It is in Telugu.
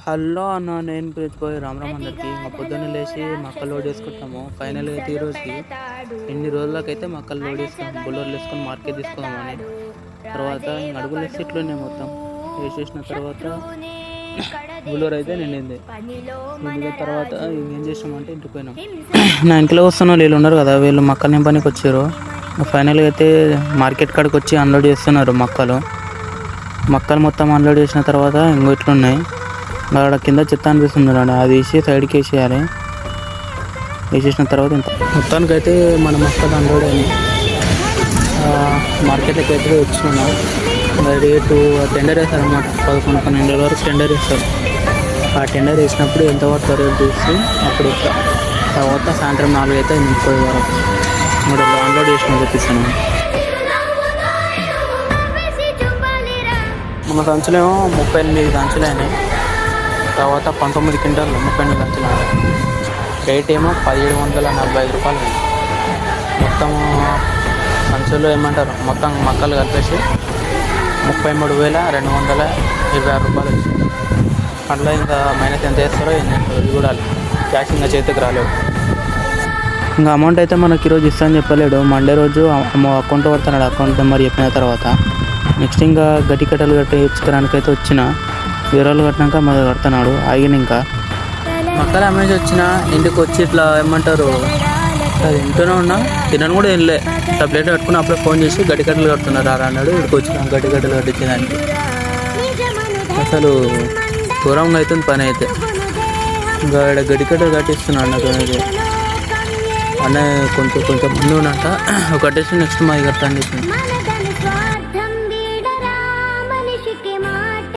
హలో అన్న, నేను పిలిచిపోయి రామరామ్ అందరికి మా పొద్దున్న లేచి మక్కలు లోడ్ చేసుకుంటాము. ఫైనల్గా అయితే ఈ రోజుకి ఎన్ని రోజులకైతే మక్కలు లోడ్ చేసుకున్నాం. బుల్లర్లు వేసుకొని మార్కెట్ తీసుకుందామని. తర్వాత అడుగులు వేసి ఇట్లున్నాయి మొత్తం వేసేసిన తర్వాత బుల్లర్ అయితే నిండింది. నిండిన తర్వాత ఏం చేసామంటే ఇంటికి పోయినాం. నా ఇంట్లో వస్తున్న వీళ్ళు ఉన్నారు కదా, వీళ్ళు మక్కలు నింపడానికి వచ్చారు. ఫైనల్గా అయితే మార్కెట్ కాడికి వచ్చి అన్లోడ్ చేస్తున్నారు మక్కలు మొత్తం అన్లోడ్ చేసిన తర్వాత ఇంకో ఇట్లున్నాయి. అక్కడ కింద చెత్త అనిపిస్తుంది అండి, అది వేసి సైడ్కి వేసేయాలి. వేసేసిన తర్వాత ఇంత మొత్తానికైతే మన మక్కలు అన్లోడ్ అయింది. మార్కెట్లోకి అయితే వచ్చినాం. రేటు టెండర్ వేస్తారు అన్నమాట. 11-12 వరకు టెండర్ వేస్తారు. ఆ టెండర్ వేసినప్పుడు ఎంత వరకు రేట్ చూసి అప్పుడు తర్వాత సాయంత్రం 4 అయితే 30 వరకు మూడు అన్లోడ్ చేసిన చెప్పిస్తాను. మన సంచులేమో 38 సంచులు అయినాయి. తర్వాత 19 క్వింటాలు 32 సంచులు అయినాయి. రేట్ ఏమో 1745 రూపాయలు అయింది. మొత్తం సంచులు ఏమంటారు, మొత్తం మక్కలు కలిపేసి 33,226 రూపాయలు వచ్చింది. అట్లా ఇంకా మైనస్ ఎంత వేస్తారో ఇది కూడా క్యాష్ ఇంకా చేతికి రాలేవు. ఇంకా అమౌంట్ అయితే మనకి ఈరోజు ఇస్తానని చెప్పలేడు. మండే రోజు అకౌంట్ పడుతున్నాడు. అకౌంట్ నెంబర్ చెప్పిన తర్వాత నెక్స్ట్ ఇంకా గట్టి కట్టలు కట్టించుకోవడానికి అయితే వచ్చిన వివరాలు కట్టినాక మరి కడుతున్నాడు. ఆగిన ఇంకా మక్కలు అమ్మేసి వచ్చిన ఇంటికి వచ్చి ఇట్లా ఏమంటారు అది ఇంట్లోనే ఉన్నా, తినను కూడా వెళ్ళే ఇట్లా ప్లేట్ కట్టుకుని అప్పుడే ఫోన్ చేసి గడ్డి కట్టలు కడుతున్నారు అన్నాడు. ఇక్కడికి వచ్చిన గడ్డి కట్టలు కట్టించేదానికి అసలు దూరంగా అవుతుంది పని అయితే. ఇంకా ఇక్కడ గడ్డి కట్టలు కట్టిస్తున్నాడు నాకు అనేది అన్న. కొంచెం ముందు ఉన్నట్ట కట్టేసి నెక్స్ట్ మాది కట్టని చెప్పింది.